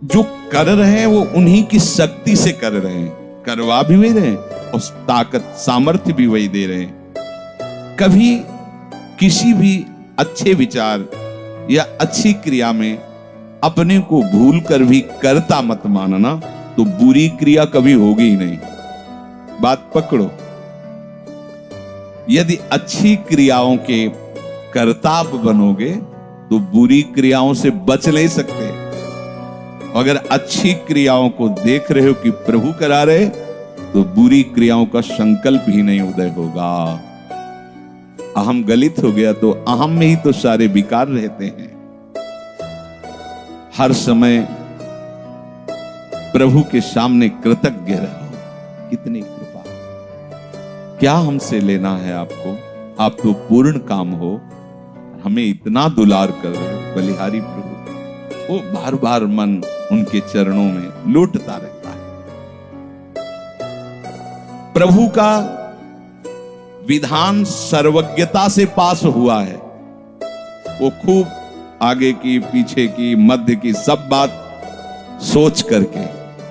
जो कर रहे हैं वो उन्हीं की शक्ति से कर रहे हैं, करवा भी वही रहे हैं और ताकत सामर्थ्य भी वही दे रहे हैं। कभी किसी भी अच्छे विचार या अच्छी क्रिया में अपने को भूल कर भी करता मत मानना, तो बुरी क्रिया कभी होगी ही नहीं। बात पकड़ो। यदि अच्छी क्रियाओं के करताप बनोगे तो बुरी क्रियाओं से बच नहीं सकते। अगर अच्छी क्रियाओं को देख रहे हो कि प्रभु करा रहे, तो बुरी क्रियाओं का संकल्प ही नहीं उदय होगा। अहम गलित हो गया तो अहम में ही तो सारे विकार रहते हैं। हर समय प्रभु के सामने कृतज्ञ रहो। कितनी कृपा, क्या हमसे लेना है आपको? आप तो पूर्ण काम हो, हमें इतना दुलार कर रहे हो। बलिहारी प्रभु, वो बार बार मन उनके चरणों में लौटता रहता है। प्रभु का विधान सर्वज्ञता से पास हुआ है। वो खूब आगे की, पीछे की, मध्य की सब बात सोच करके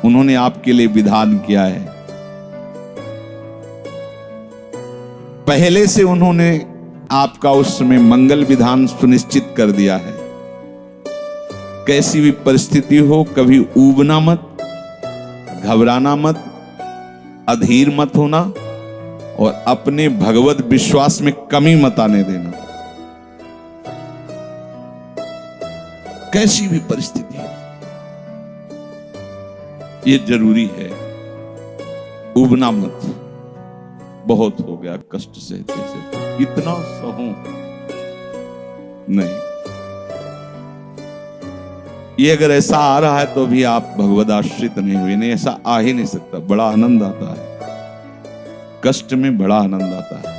उन्होंने आपके लिए विधान किया है। पहले से उन्होंने आपका उस समय मंगल विधान सुनिश्चित कर दिया है। कैसी भी परिस्थिति हो, कभी ऊबना मत, घबराना मत, अधीर मत होना और अपने भगवत विश्वास में कमी मत आने देना। कैसी भी परिस्थिति हो, ये जरूरी है। ऊबना मत। बहुत हो गया कष्ट सहते सहते, इतना सहूं नहीं। ये अगर ऐसा आ रहा है तो भी आप भगवद आश्रित नहीं हुए। नहीं, ऐसा आ ही नहीं सकता। बड़ा आनंद आता है कष्ट में, बड़ा आनंद आता है।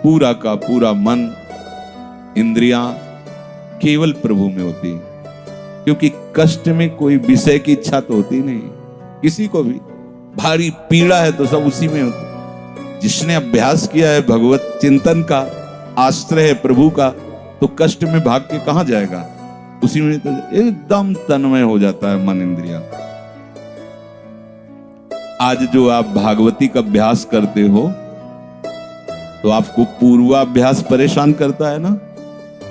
पूरा का पूरा मन, इंद्रियां केवल प्रभु में होती है, क्योंकि कष्ट में कोई विषय की इच्छा तो होती नहीं किसी को भी। भारी पीड़ा है तो सब उसी में होती। जिसने अभ्यास किया है भगवत चिंतन का, आश्रय है प्रभु का, तो कष्ट में भाग के कहां जाएगा? उसी में तो एकदम तन्मय हो जाता है मन, इंद्रिया। आज जो आप भागवती का अभ्यास करते हो तो आपको पूर्वाभ्यास परेशान करता है ना,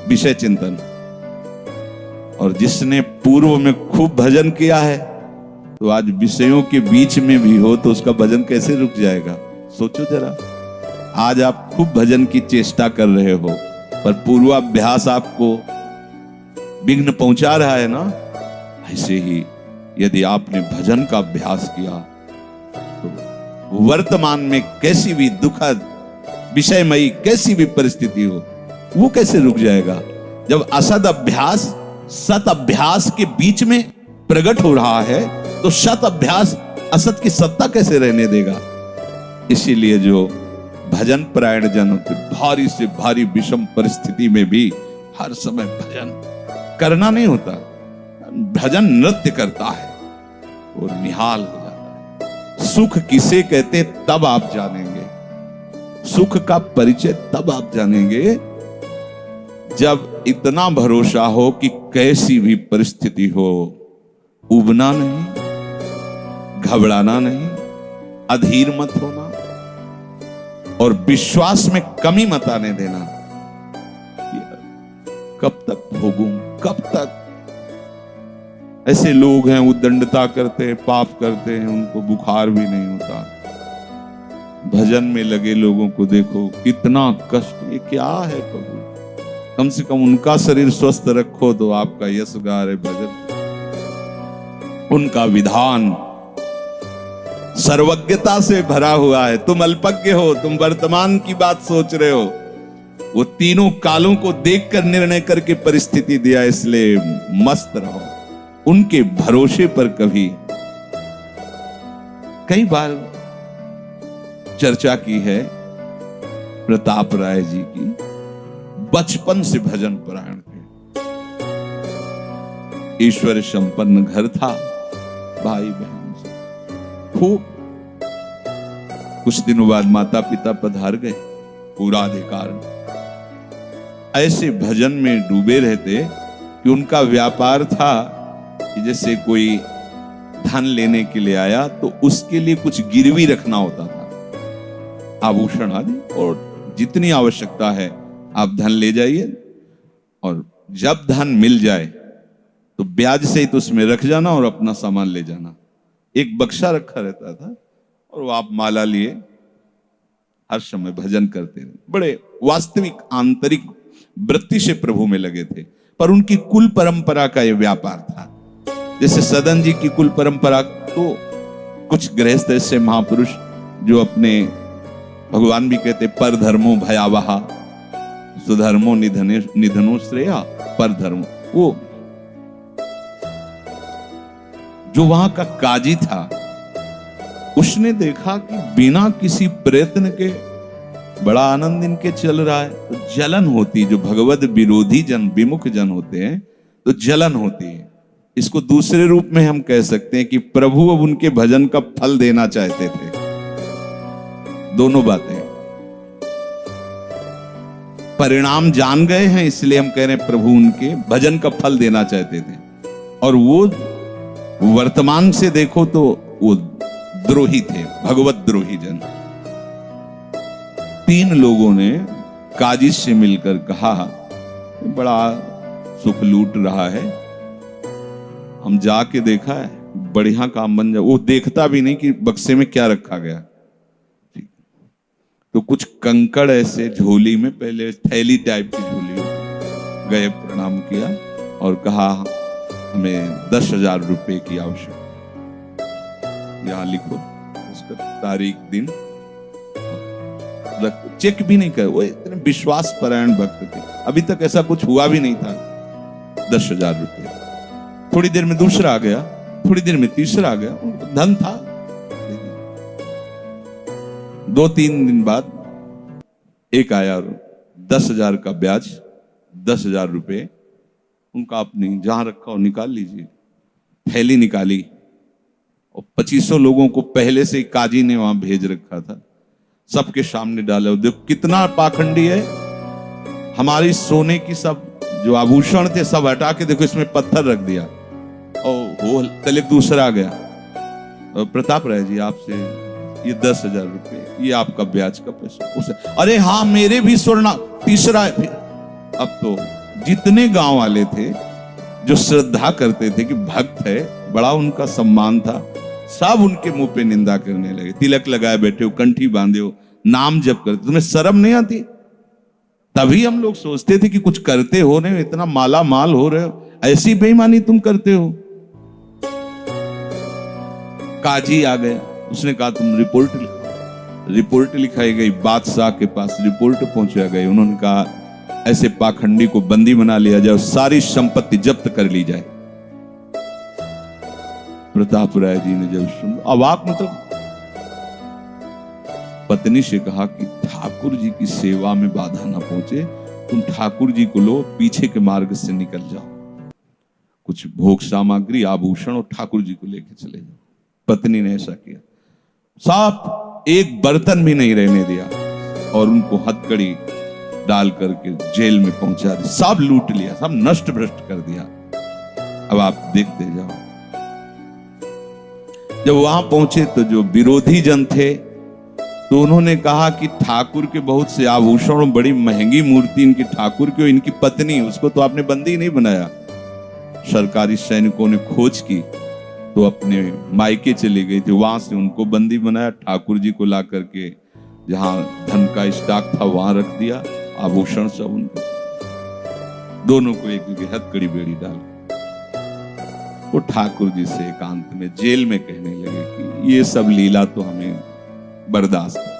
विषय चिंतन। और जिसने पूर्व में खूब भजन किया है तो आज विषयों के बीच में भी हो तो उसका भजन कैसे रुक जाएगा? सोचो जरा। आज आप खूब भजन की चेष्टा कर रहे हो, पर पूर्वाभ्यास आपको विघ्न पहुंचा रहा है ना। ऐसे ही यदि आपने भजन का अभ्यास किया तो वर्तमान में कैसी भी दुखद, विषयमयी कैसी भी परिस्थिति हो, वो कैसे रुक जाएगा? जब असद अभ्यास सत अभ्यास के बीच में प्रकट हो रहा है तो सत अभ्यास असत की सत्ता कैसे रहने देगा? इसीलिए जो भजन परायण जन होते, भारी से भारी विषम परिस्थिति में भी हर समय भजन करना नहीं होता, भजन नृत्य करता है, वो निहाल हो जाता है। सुख किसे कहते तब आप जानेंगे, सुख का परिचय तब आप जानेंगे जब इतना भरोसा हो कि कैसी भी परिस्थिति हो, उबना नहीं, घबराना नहीं, अधीर मत होना और विश्वास में कमी मत आने देना। कब तक भोगूं, कब तक? ऐसे लोग हैं उद्दंडता करते हैं, पाप करते हैं, उनको बुखार भी नहीं होता। भजन में लगे लोगों को देखो कितना कष्ट। ये क्या है प्रभु? कम से कम उनका शरीर स्वस्थ रखो तो आपका यश गा रहे भजन। उनका विधान सर्वज्ञता से भरा हुआ है। तुम अल्पज्ञ हो, तुम वर्तमान की बात सोच रहे हो। वो तीनों कालों को देखकर निर्णय करके परिस्थिति दिया, इसलिए मस्त रहो उनके भरोसे पर। कभी कई बार चर्चा की है प्रताप राय जी की, बचपन से भजन परायण थे, ईश्वर संपन्न घर था, भाई बहन से खूब। कुछ दिनों बाद माता पिता पधार गए पूरा अधिकार। ऐसे भजन में डूबे रहते कि उनका व्यापार था कि जैसे कोई धन लेने के लिए आया तो उसके लिए कुछ गिरवी रखना होता था, आभूषण आदि, और जितनी आवश्यकता है आप धन ले जाइए, और जब धन मिल जाए तो ब्याज सहित उसमें रख जाना और अपना सामान ले जाना। एक बक्सा रखा रहता था और वो आप माला लिए हर समय भजन करते रहे। बड़े वास्तविक आंतरिक वृत्ति से प्रभु में लगे थे, पर उनकी कुल परंपरा का यह व्यापार था। जैसे सदन जी की कुल परंपरा, तो कुछ गृहस्थ ऐसे महापुरुष जो अपने, भगवान भी कहते पर धर्मो भयावहा सुधर्मो निधनो श्रेया, पर धर्मो, वो जो वहां का काजी था उसने देखा कि बिना किसी प्रयत्न के बड़ा आनंद इनके चल रहा है, तो जलन होती, जो भगवत विरोधी जन, विमुख जन होते हैं तो जलन होती है। इसको दूसरे रूप में हम कह सकते हैं कि प्रभु अब उनके भजन का फल देना चाहते थे। दोनों बातें, परिणाम जान गए हैं इसलिए हम कह रहे हैं प्रभु उनके भजन का फल देना चाहते थे, और वो वर्तमान से देखो तो वो द्रोही थे, भगवत द्रोही जन। 3 लोगों ने काजी से मिलकर कहा बड़ा सुख लूट रहा है, हम जाके देखा है, बढ़िया काम बन जाए। वो देखता भी नहीं कि बक्से में क्या रखा गया। तो कुछ कंकड़ ऐसे झोली में, पहले थैली टाइप की झोली, गए प्रणाम किया और कहा हमें 10,000 रुपए की आवश्यकता, यहां लिखो उसका तारीख दिन, चेक भी नहीं कर। वो इतने विश्वास परायण भक्त थे, अभी तक ऐसा कुछ हुआ भी नहीं था। 10,000 रुपए, थोड़ी देर में दूसरा आ गया, थोड़ी देर में तीसरा आ गया, धन था। 2-3 दिन बाद एक आया, 10,000 का ब्याज, 10,000 रुपए उनका, अपनी जहां रखा हो निकाल लीजिए। थैली निकाली और 2500 लोगों को पहले से काजी ने वहां भेज रखा था, सबके सामने डाला। देखो कितना पाखंडी है, हमारी सोने की सब जो आभूषण थे सब हटा के देखो इसमें पत्थर रख दिया। और वो कल एक दूसरा आ गया, प्रताप राय जी आपसे ये 10,000 रुपए, ये आपका ब्याज का पैसा। उसे अरे हाँ मेरे भी स्वर्ण, तीसरा है। फिर अब तो जितने गांव वाले थे जो श्रद्धा करते थे कि भक्त है, बड़ा उनका सम्मान था, सब उनके मुंह पे निंदा करने लगे। तिलक लगाए बैठे हो, कंठी बांधे हो, नाम जप करते, तुम्हें शर्म नहीं आती? तभी हम लोग सोचते थे कि कुछ करते हो, नहीं इतना माला माल हो रहे हो, ऐसी बेईमानी तुम करते हो। काजी आ गया, उसने कहा तुम रिपोर्ट लिखो। रिपोर्ट लिखाई गई, बादशाह के पास रिपोर्ट पहुंचा गई। उन्होंने कहा ऐसे पाखंडी को बंदी बना लिया जाए, सारी संपत्ति जब्त कर ली जाए। प्रताप राय जी ने जब सुन, अवाक, मतलब पत्नी से कहा कि ठाकुर जी की सेवा में बाधा ना पहुंचे, तुम ठाकुर जी को लो, पीछे के मार्ग से निकल जाओ, कुछ भोग सामग्री आभूषण और ठाकुर जी को लेके चले जाओ। पत्नी ने ऐसा किया, साफ एक बर्तन भी नहीं रहने दिया और उनको हथकड़ी डाल करके जेल में पहुंचा दिया, सब लूट लिया, सब नष्ट भ्रष्ट कर दिया। अब आप देखते जाओ। जब वहां पहुंचे तो जो विरोधी जन थे तो उन्होंने कहा कि ठाकुर के बहुत से आभूषण, बड़ी महंगी मूर्ति इनकी ठाकुर की, इनकी पत्नी, उसको तो आपने बंदी नहीं बनाया। सरकारी सैनिकों ने खोज की तो अपने मायके चले गई थी, वहां से उनको बंदी बनाया, ठाकुर जी को ला करके जहां धन का स्टॉक था वहां रख दिया, आभूषण सब उनके, दोनों को एक हथकड़ी बेड़ी डाल। वो ठाकुर जी से एकांत में जेल में कहने लगे कि ये सब लीला तो हमें बर्दाश्त है,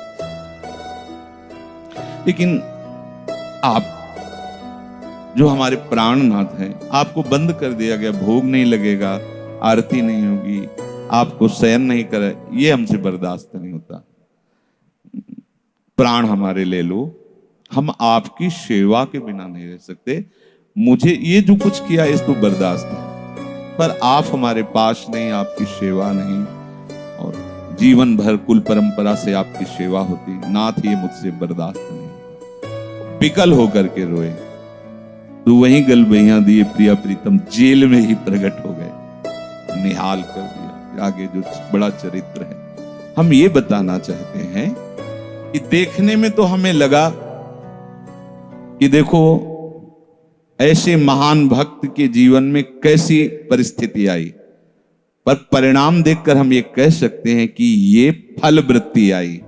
लेकिन आप जो हमारे प्राणनाथ हैं, आपको बंद कर दिया गया, भोग नहीं लगेगा, आरती नहीं होगी, आपको शयन नहीं करे, ये हमसे बर्दाश्त नहीं होता। प्राण हमारे ले लो, हम आपकी सेवा के बिना नहीं रह सकते। मुझे ये जो कुछ किया इसको बर्दाश्त है, पर आप हमारे पास नहीं, आपकी सेवा नहीं, और जीवन भर कुल परंपरा से आपकी सेवा होती, नाथ ये मुझसे बर्दाश्त नहीं। विकल होकर के रोए। तो वहीं गलबैया दिए प्रिया प्रीतम जेल में ही प्रकट हो गए, निहाल कर दिया। आगे जो बड़ा चरित्र है, हम ये बताना चाहते हैं कि देखने में तो हमें लगा कि देखो ऐसे महान भक्त के जीवन में कैसी परिस्थिति आई, पर परिणाम देखकर हम ये कह सकते हैं कि ये फल वृत्ति आई,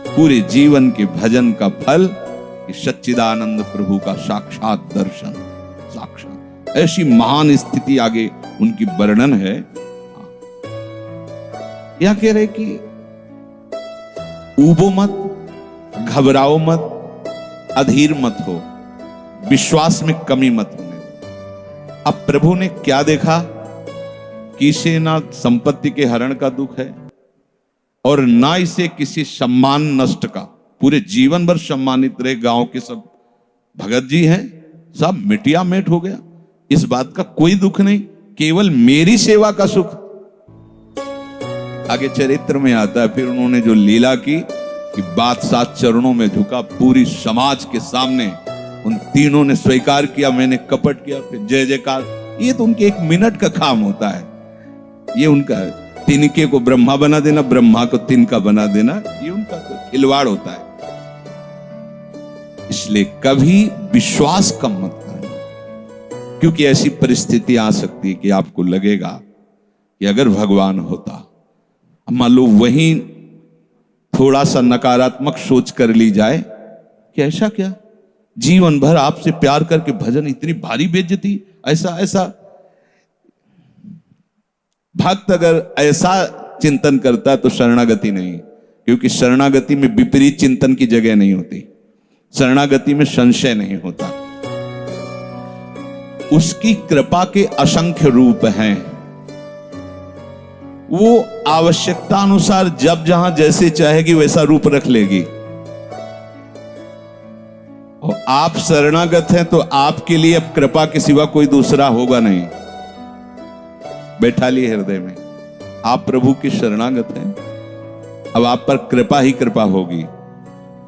पूरे जीवन के भजन का फल, कि सच्चिदानंद प्रभु का साक्षात दर्शन, साक्षात ऐसी महान स्थिति आगे उनकी वर्णन है। यह कह रहे कि ऊबो मत, घबराओ मत, अधीर मत हो, विश्वास में कमी मत होने दो। अब प्रभु ने क्या देखा कि इसे ना संपत्ति के हरण का दुख है और ना इसे किसी सम्मान नष्ट का, पूरे जीवन भर सम्मानित रहे, गांव के सब भगत जी हैं, सब मिटिया मेट हो गया, इस बात का कोई दुख नहीं, केवल मेरी सेवा का सुख। आगे चरित्र में आता है फिर उन्होंने जो लीला की कि बादशाह चरणों में झुका, पूरी समाज के सामने उन तीनों ने स्वीकार किया मैंने कपट किया, फिर जय जयकार। ये तो उनके एक मिनट का काम होता है, ये उनका तिनके को ब्रह्मा बना देना, ब्रह्मा को तिनका बना देना, ये उनका तो खिलवाड़ होता है। इसलिए कभी विश्वास कम मत करना, क्योंकि ऐसी परिस्थिति आ सकती है कि आपको लगेगा कि अगर भगवान होता, मान लो वहीं थोड़ा सा नकारात्मक सोच कर ली जाए कि ऐसा क्या, जीवन भर आपसे प्यार करके भजन, इतनी भारी बेइज्जती, ऐसा ऐसा। भक्त अगर ऐसा चिंतन करता है तो शरणागति नहीं, क्योंकि शरणागति में विपरीत चिंतन की जगह नहीं होती, शरणागति में संशय नहीं होता। उसकी कृपा के असंख्य रूप हैं, वो आवश्यकता अनुसार जब जहां जैसे चाहेगी वैसा रूप रख लेगी। और आप शरणागत हैं तो आपके लिए अब कृपा के सिवा कोई दूसरा होगा नहीं। बैठा लिए हृदय में, आप प्रभु के शरणागत हैं, अब आप पर कृपा ही कृपा होगी।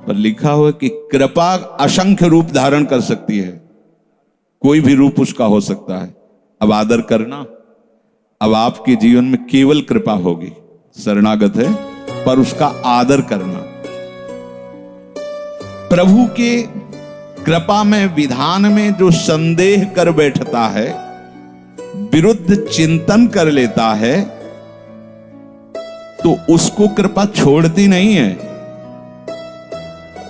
पर लिखा हुआ कि कृपा असंख्य रूप धारण कर सकती है, कोई भी रूप उसका हो सकता है। अब आदर करना, अब आपके जीवन में केवल कृपा होगी, शरणागत है पर उसका आदर करना। प्रभु के कृपा में, विधान में जो संदेह कर बैठता है, विरुद्ध चिंतन कर लेता है, तो उसको कृपा छोड़ती नहीं है,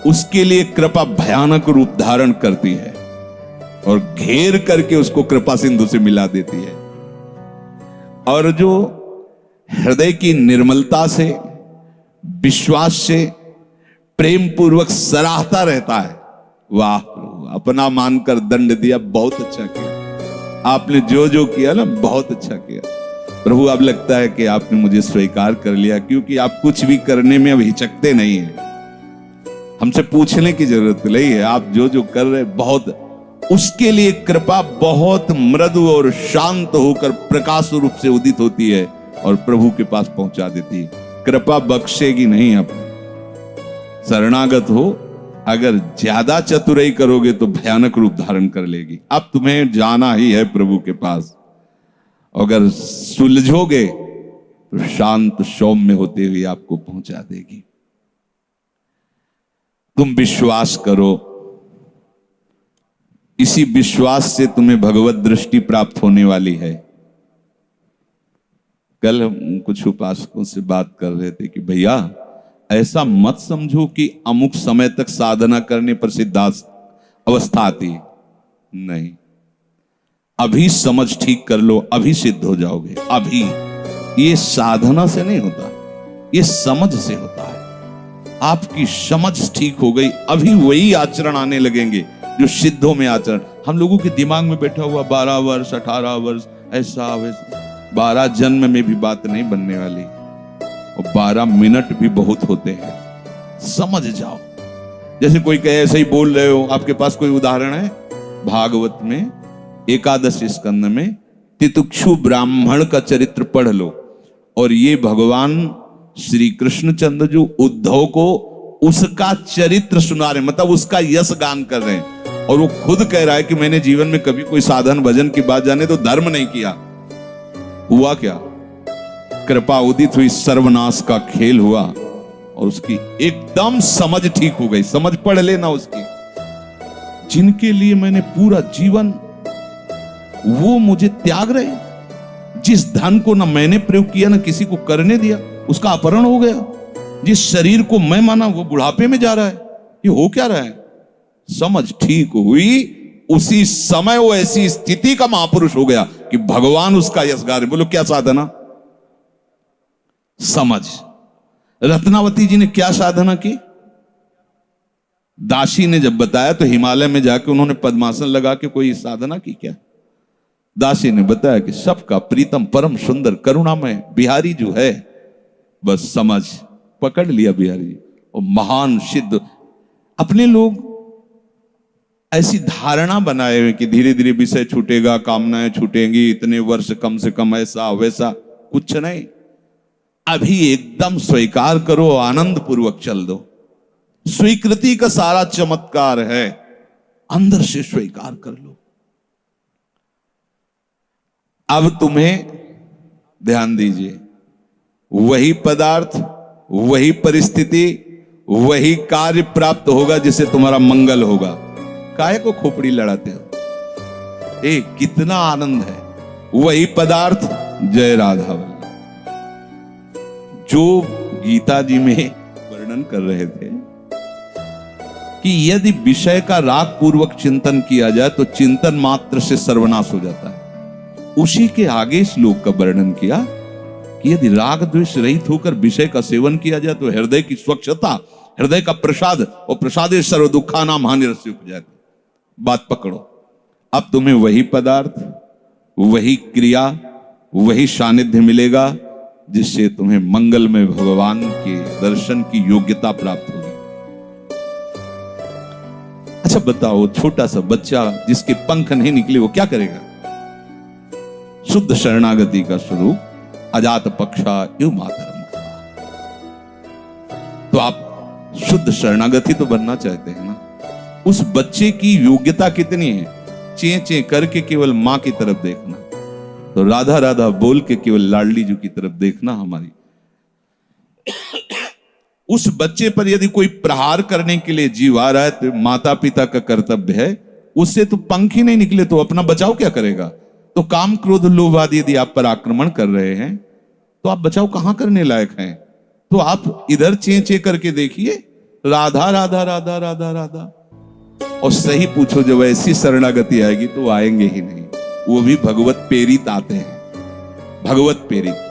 उसके लिए कृपा भयानक रूप धारण करती है और घेर करके उसको कृपा सिंधु से मिला देती है। और जो हृदय की निर्मलता से, विश्वास से, प्रेम पूर्वक सराहता रहता है, वाह अपना मानकर दंड दिया, बहुत अच्छा किया आपने, जो जो किया ना बहुत अच्छा किया प्रभु। अब लगता है कि आपने मुझे स्वीकार कर लिया, क्योंकि आप कुछ भी करने में अब हिचकते नहीं है, हमसे पूछने की जरूरत नहीं है, आप जो जो कर रहे बहुत। उसके लिए कृपा बहुत मृदु और शांत होकर प्रकाश रूप से उदित होती है और प्रभु के पास पहुंचा देती है। कृपा बख्शेगी नहीं। आप शरणागत हो, अगर ज्यादा चतुराई करोगे तो भयानक रूप धारण कर लेगी। अब तुम्हें जाना ही है प्रभु के पास, अगर सुलझोगे तो शांत सौम्य होते हुए आपको पहुंचा देगी। तुम विश्वास करो, इसी विश्वास से तुम्हें भगवत दृष्टि प्राप्त होने वाली है। कल हम कुछ उपासकों से बात कर रहे थे कि भैया ऐसा मत समझो कि अमुक समय तक साधना करने पर सिद्धार्थ अवस्था आती है, नहीं, अभी समझ ठीक कर लो, अभी सिद्ध हो जाओगे। अभी ये साधना से नहीं होता, ये समझ से होता है। आपकी समझ ठीक हो गई, अभी वही आचरण आने लगेंगे जो सिद्धों में आचरण। हम लोगों के दिमाग में बैठा हुआ 12 वर्ष 18 वर्ष ऐसा वैसा, 12 जन्म में भी बात नहीं बनने वाली, और 12 मिनट भी बहुत होते हैं। समझ जाओ, जैसे कोई कहे ऐसे ही बोल रहे हो। आपके पास कोई उदाहरण है? भागवत में 11 स्कंद में तितिक्षु ब्राह्मण का चरित्र पढ़ लो, और ये भगवान श्री कृष्णचंद्र जो उद्धव को उसका चरित्र सुना रहे, मतलब उसका यश गान कर रहे हैं। और वो खुद कह रहा है कि मैंने जीवन में कभी कोई साधन भजन की बात जाने तो धर्म नहीं किया। हुआ क्या? कृपा उदित हुई, सर्वनाश का खेल हुआ और उसकी एकदम समझ ठीक हो गई। समझ पढ़ लेना उसकी। जिनके लिए मैंने पूरा जीवन, वो मुझे त्याग रहे। जिस धन को ना मैंने प्रयोग किया ना किसी को करने दिया, उसका अपहरण हो गया। जिस शरीर को मैं माना वो बुढ़ापे में जा रहा है। ये हो क्या रहा है? समझ ठीक हुई, उसी समय वो ऐसी स्थिति का महापुरुष हो गया कि भगवान उसका यशगार। बोलो क्या साधना? समझ। रत्नावती जी ने क्या साधना की? दासी ने जब बताया तो हिमालय में जाके उन्होंने पद्मासन लगा के कोई साधना की क्या? दासी ने बताया कि सबका प्रीतम परम सुंदर करुणामय बिहारी जो है, बस समझ पकड़ लिया बिहारी। और महान सिद्ध। अपने लोग ऐसी धारणा बनाए हुए कि धीरे धीरे विषय छूटेगा, कामनाएं छूटेंगी, इतने वर्ष कम से कम, ऐसा वैसा। कुछ नहीं, अभी एकदम स्वीकार करो, आनंद पूर्वक चल दो। स्वीकृति का सारा चमत्कार है, अंदर से स्वीकार कर लो। अब तुम्हें ध्यान दीजिए, वही पदार्थ, वही परिस्थिति, वही कार्य प्राप्त होगा जिससे तुम्हारा मंगल होगा। काहे को खोपड़ी लड़ाते हो? कितना आनंद है। वही पदार्थ, जय राधा वल्लभ। जो गीता जी में वर्णन कर रहे थे कि यदि विषय का राग पूर्वक चिंतन किया जाए तो चिंतन मात्र से सर्वनाश हो जाता है। उसी के आगे श्लोक का वर्णन किया कि यदि राग द्वेष रहित होकर विषय का सेवन किया जाए तो हृदय की स्वच्छता, हृदय का प्रसाद, और प्रसादे सर्व दुखा नाम हानिरस्य उपजाति। बात पकड़ो। अब तुम्हें वही पदार्थ, वही क्रिया, वही सानिध्य मिलेगा जिससे तुम्हें मंगल में भगवान के दर्शन की योग्यता प्राप्त होगी। अच्छा बताओ, छोटा सा बच्चा जिसके पंख नहीं निकले वो क्या करेगा? शुद्ध शरणागति का स्वरूप अजात पक्षा एवं मातरम। तो आप शुद्ध शरणागति तो बनना चाहते हैं ना? उस बच्चे की योग्यता कितनी है? चे चे करके केवल मां की तरफ देखना, तो राधा राधा बोल के केवल लाडली जी की तरफ देखना। हमारी उस बच्चे पर यदि कोई प्रहार करने के लिए जीव आ रहा है तो माता पिता का कर्तव्य है, उससे तो पंख ही नहीं निकले तो अपना बचाव क्या करेगा? तो काम क्रोध लोभ आदि यदि आप पर आक्रमण कर रहे हैं तो आप बचाव कहां करने लायक हैं? तो आप इधर चे चे करके देखिए, राधा राधा राधा राधा राधा। और सही पूछो, जब ऐसी शरणागति आएगी तो आएंगे ही नहीं। वो भी भगवत प्रेरित आते हैं, भगवत प्रेरित।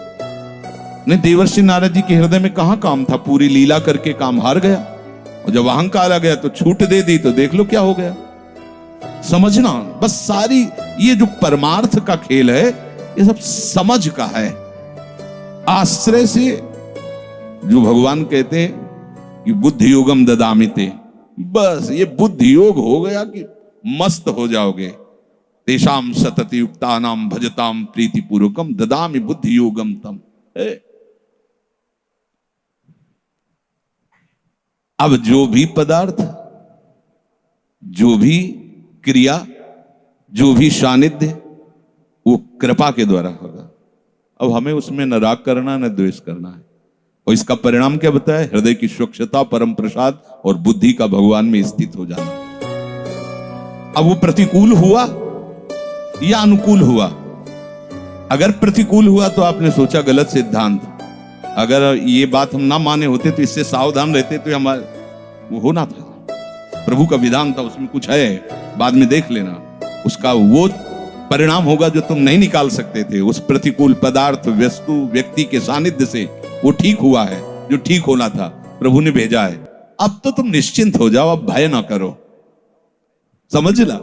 नहीं, देवर्षि नारद जी के हृदय में कहां काम था? पूरी लीला करके काम हार गया। और जब अहंकार आ गया तो छूट दे दी, तो देख लो क्या हो गया। समझना बस, सारी ये जो परमार्थ का खेल है ये सब समझ का है। आश्रय से जो भगवान कहते हैं कि बुद्धि योगम ददामिते, बस ये बुद्धि योग हो गया कि मस्त हो जाओगे। तेषाम सतति युक्तानाम भजताम प्रीति पूर्वकम ददामि बुद्धि योगम तम। अब जो भी पदार्थ, जो भी क्रिया, जो भी सानिध्य, वो कृपा के द्वारा होगा। अब हमें उसमें न राग करना न द्वेष करना है। और इसका परिणाम क्या बताया? हृदय की स्वच्छता, परम प्रसाद और बुद्धि का भगवान में स्थित हो जाना। अब वो प्रतिकूल हुआ या अनुकूल हुआ? अगर प्रतिकूल हुआ तो आपने सोचा गलत सिद्धांत। अगर ये बात हम ना माने होते तो इससे सावधान रहते तो हमारा वो होना था। प्रभु का विधान था, उसमें कुछ है, बाद में देख लेना। उसका वो परिणाम होगा जो तुम नहीं निकाल सकते थे। उस प्रतिकूल पदार्थ, वस्तु, व्यक्ति के सानिध्य से वो ठीक हुआ है जो ठीक होना था। प्रभु ने भेजा है। अब तो तुम निश्चिंत हो जाओ, अब भय ना करो। समझ ला?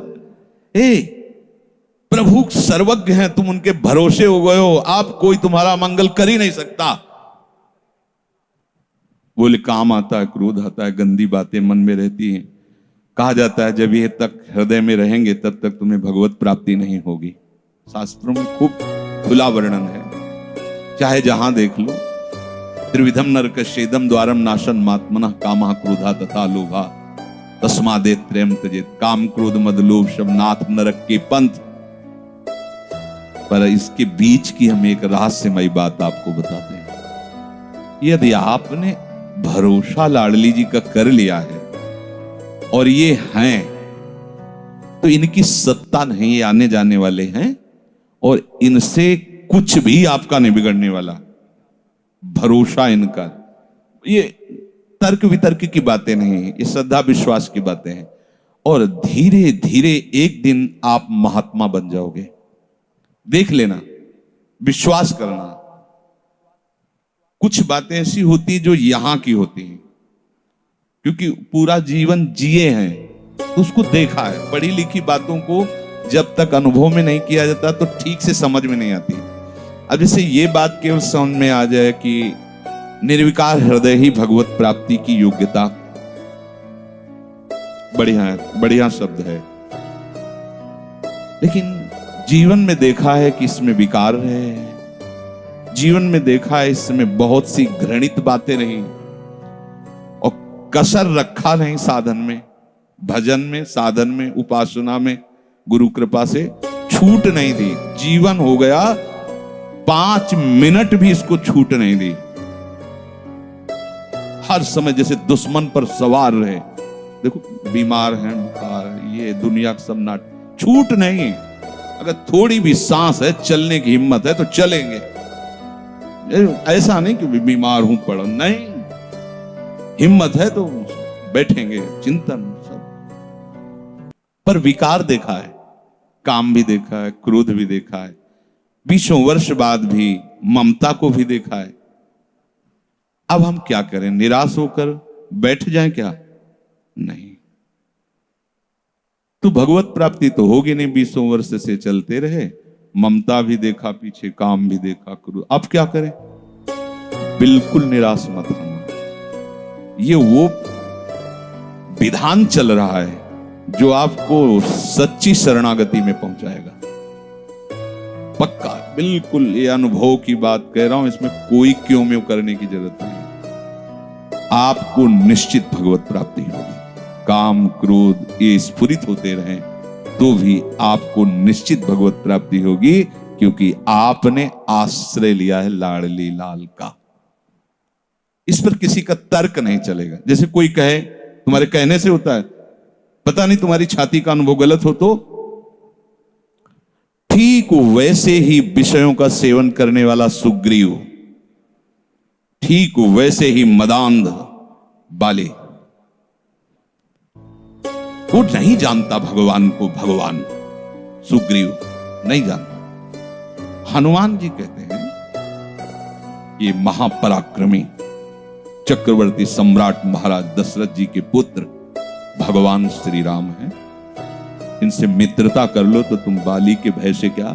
प्रभु सर्वज्ञ हैं, तुम उनके भरोसे हो गए हो। आप कोई तुम्हारा मंगल कर ही नहीं सकता। बोले काम आता है, क्रोध आता है, गंदी बातें मन में रहती हैं। कहा जाता है जब ये तक हृदय में रहेंगे तब तक तुम्हें भगवत प्राप्ति नहीं होगी। शास्त्रों में खूब खुला वर्णन है, चाहे जहां देख लो। त्रिविधम नरकस्येदम द्वारम नाशन मात्मनः कामः क्रोधा तथा लोभा। तस्मादे त्रयम त्यजेत, काम क्रोध मद लोभ शब नाथ नरक के पंथ। पर इसके बीच की हम एक रहस्यमयी बात आपको बताते हैं। यदि आपने भरोसा लाडली जी का कर लिया है और ये हैं, तो इनकी सत्ता नहीं, ये आने जाने वाले हैं और इनसे कुछ भी आपका नहीं बिगड़ने वाला। भरोसा इनका, ये तर्क वितर्क की बातें नहीं है, ये श्रद्धा विश्वास की बातें हैं। और धीरे धीरे एक दिन आप महात्मा बन जाओगे। देख लेना, विश्वास करना। कुछ बातें ऐसी होती जो यहां की होती हैं, क्योंकि पूरा जीवन जिए हैं तो उसको देखा है। पढ़ी लिखी बातों को जब तक अनुभव में नहीं किया जाता तो ठीक से समझ में नहीं आती। अब जैसे ये बात केवल समझ में आ जाए कि निर्विकार हृदय ही भगवत प्राप्ति की योग्यता, बढ़िया है, बढ़िया शब्द है, लेकिन जीवन में देखा है कि इसमें विकार है। जीवन में देखा है इसमें बहुत सी घृणित बातें रही और कसर रखा नहीं साधन में, भजन में, साधन में, उपासना में। गुरु कृपा से छूट नहीं दी। जीवन हो गया 5 मिनट भी इसको छूट नहीं दी। हर समय जैसे दुश्मन पर सवार रहे। देखो बीमार हैं, बुखार, ये दुनिया का सब नाट, छूट नहीं। अगर थोड़ी भी सांस है, चलने की हिम्मत है तो चलेंगे। ऐसा नहीं कि बीमार हूं पड़ा, नहीं, हिम्मत है तो बैठेंगे, चिंतन सब। पर विकार देखा है, काम भी देखा है, क्रोध भी देखा है, 20 वर्ष बाद भी ममता को भी देखा है। अब हम क्या करें? निराश होकर बैठ जाएं क्या? नहीं। तो भगवत प्राप्ति तो होगी नहीं। 20 वर्ष से चलते रहे, ममता भी देखा पीछे, काम भी देखा, क्रोध। अब क्या करें? बिल्कुल निराश मत होना। ये वो विधान चल रहा है जो आपको सच्ची शरणागति में पहुंचाएगा। पक्का, बिल्कुल। ये अनुभव की बात कह रहा हूं, इसमें कोई क्यों में करने की जरूरत नहीं। आपको निश्चित भगवत प्राप्ति होगी। काम क्रोध ये स्फुरित होते रहें तो भी आपको निश्चित भगवत प्राप्ति होगी, क्योंकि आपने आश्रय लिया है लाडली लाल का। इस पर किसी का तर्क नहीं चलेगा। जैसे कोई कहे, तुम्हारे कहने से होता है, पता नहीं तुम्हारी छाती का अनुभव गलत हो, तो ठीक वैसे ही विषयों का सेवन करने वाला सुग्रीव, ठीक वैसे ही मदांध बाली, वो नहीं जानता भगवान को। भगवान सुग्रीव नहीं जानता। हनुमान जी कहते हैं ये महापराक्रमी चक्रवर्ती सम्राट महाराज दशरथ जी के पुत्र भगवान श्री राम हैं। इनसे मित्रता कर लो तो तुम बाली के भय से क्या,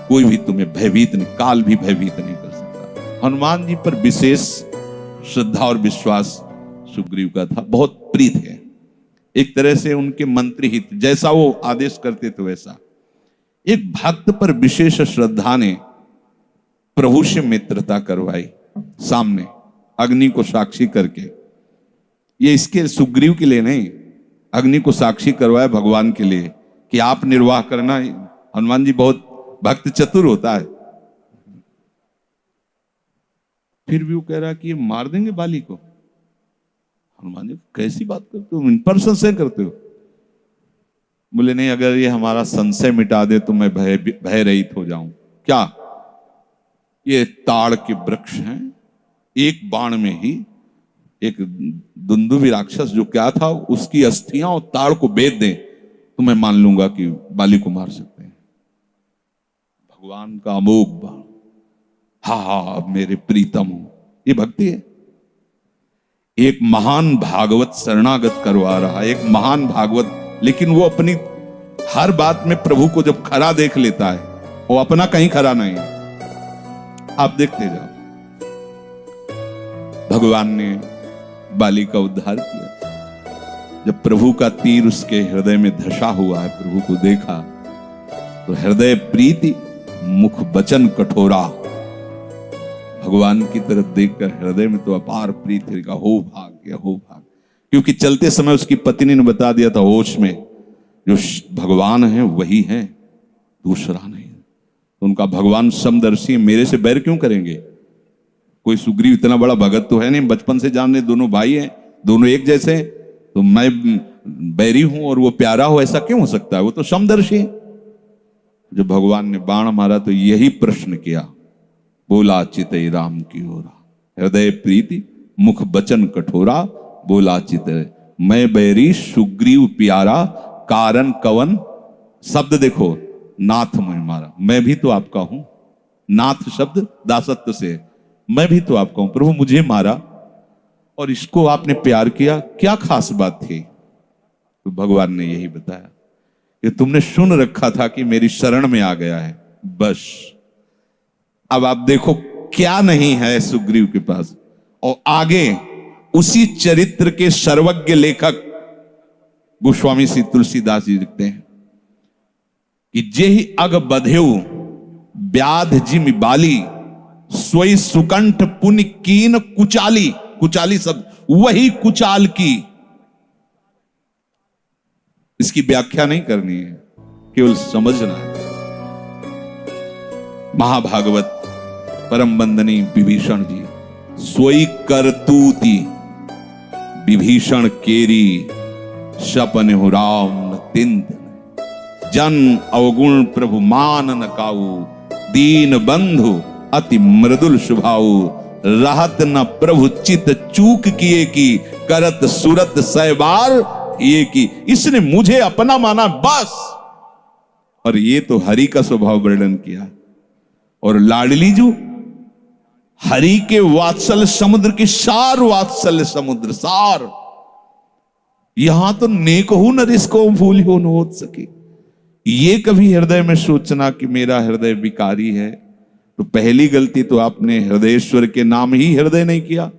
कोई भी तुम्हें भयभीत नहीं, काल भी भयभीत नहीं कर सकता। हनुमान जी पर विशेष श्रद्धा और विश्वास सुग्रीव का था, बहुत प्रीत है। एक तरह से उनके मंत्री हित, जैसा वो आदेश करते थे वैसा। एक भक्त पर विशेष श्रद्धा ने प्रभु से मित्रता करवाई, सामने अग्नि को साक्षी करके। ये इसके सुग्रीव के लिए नहीं, अग्नि को साक्षी करवाया भगवान के लिए कि आप निर्वाह करना। हनुमान जी बहुत भक्त चतुर होता है। फिर भी वो कह रहा कि ये मार देंगे बाली को। हनुमान जी, कैसी बात करते हो, इन पर संशय करते हो? बोले नहीं, अगर ये हमारा संशय मिटा दे तो मैं भय रहित हो जाऊं। क्या? ये ताड़ के वृक्ष हैं, एक बाण में ही एक दुंदुभी राक्षस जो क्या था, उसकी अस्थियां और ताड़ को बेच दें तो मैं मान लूंगा कि बाली को मार सकते हैं। भगवान का अमोघ बाण, हा मेरे प्रीतम, ये भक्ति है। एक महान भागवत शरणागत करवा रहा है, एक महान भागवत, लेकिन वो अपनी हर बात में प्रभु को जब खरा देख लेता है, वो अपना कहीं खरा नहीं है। आप देखते जाओ, भगवान ने बाली का उद्धार किया। जब प्रभु का तीर उसके हृदय में धसा हुआ है, प्रभु को देखा तो हृदय प्रीति, मुख वचन कठोरा। भगवान की तरफ देखकर हृदय में तो अपार प्रीति का, हो भाग्य, हो भाग्य। क्योंकि चलते समय उसकी पत्नी ने बता दिया था होश में, जो भगवान है वही है, दूसरा नहीं। तो उनका भगवान समदर्शी है, मेरे से बैर क्यों करेंगे? कोई सुग्रीव इतना बड़ा भगत तो है नहीं, बचपन से जान रहे, दोनों भाई हैं, दोनों एक जैसे हैं, तो मैं बैरी हूं और वो प्यारा हो, ऐसा क्यों हो सकता है? वो तो समदर्शी है। जब भगवान ने बाण मारा तो यही प्रश्न किया, बोला चितई राम की ओरा, हृदय प्रीति मुख बचन कठोरा, बोला चितई मैं बैरी सुग्रीव प्यारा, कारण कवन। शब्द देखो, नाथ मैं मारा, मैं भी तो आपका हूं। नाथ शब्द दासत्व से, मैं भी तो आपका हूं, प्रभु मुझे मारा और इसको आपने प्यार किया, क्या खास बात थी? तो भगवान ने यही बताया कि तुमने सुन रखा था कि मेरी शरण में आ गया है, बस। अब आप देखो क्या नहीं है सुग्रीव के पास। और आगे उसी चरित्र के सर्वज्ञ लेखक गोस्वामी श्री तुलसीदास जी लिखते हैं कि जेहि अग बधेउ व्याध जिमि बाली, सोई सुकंठ पुनि कीन कुचाली। कुचाली शब्द, वही कुचाल की। इसकी व्याख्या नहीं करनी है, केवल समझना है। महाभागवत परम बंदनी विभीषण जी, सोई करतूती विभीषण केरी, सपन हो राम न तिंत, जन अवगुण प्रभु मान न काऊ, दीन बंधु अति मृदुल स्वभाव, रहत न प्रभु चित चूक किए की, करत सुरत सहबार ये की। इसने मुझे अपना माना बस। और ये तो हरि का स्वभाव वर्णन किया। और लाडली जो हरि के वात्सल्य समुद्र की सार, वात्सल्य समुद्र सार, यहां तो नेक हो न रिसको भूल हो न हो सके। ये कभी हृदय में सोचना कि मेरा हृदय विकारी है, तो पहली गलती तो आपने हृदयेश्वर के नाम ही हृदय नहीं किया।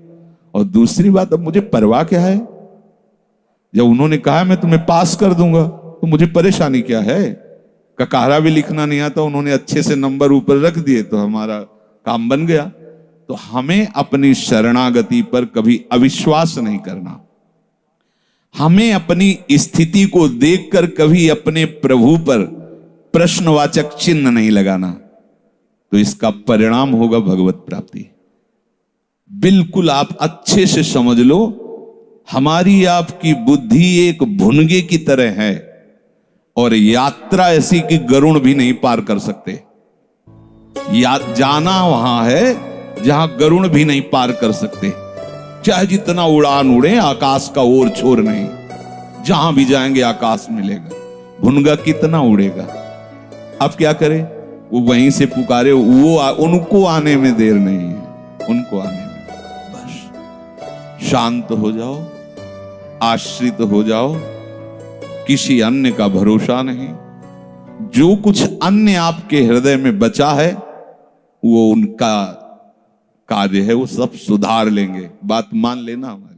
और दूसरी बात, अब मुझे परवाह क्या है? जब उन्होंने कहा मैं तुम्हें पास कर दूंगा, तो मुझे परेशानी क्या है? ककारा भी लिखना नहीं आता, उन्होंने अच्छे से नंबर ऊपर रख दिए तो हमारा काम बन गया। तो हमें अपनी शरणागति पर कभी अविश्वास नहीं करना। हमें अपनी स्थिति को देखकर कभी अपने प्रभु पर प्रश्नवाचक चिन्ह नहीं लगाना, तो इसका परिणाम होगा भगवत प्राप्ति। बिल्कुल आप अच्छे से समझ लो, हमारी आपकी बुद्धि एक भुनगे की तरह है, और यात्रा ऐसी कि गरुड़ भी नहीं पार कर सकते। जाना वहां है जहां गरुड़ भी नहीं पार कर सकते। चाहे जितना उड़ान उड़े, आकाश का ओर छोर नहीं, जहां भी जाएंगे आकाश मिलेगा। भुनगा कितना उड़ेगा? अब क्या करें? वो वहीं से पुकारे, उनको आने में देर नहीं है, उनको आने में। बस शांत हो जाओ, आश्रित हो जाओ, किसी अन्य का भरोसा नहीं। जो कुछ अन्य आपके हृदय में बचा है, वो उनका कार्य है, वो सब सुधार लेंगे। बात मान लेना हमारी।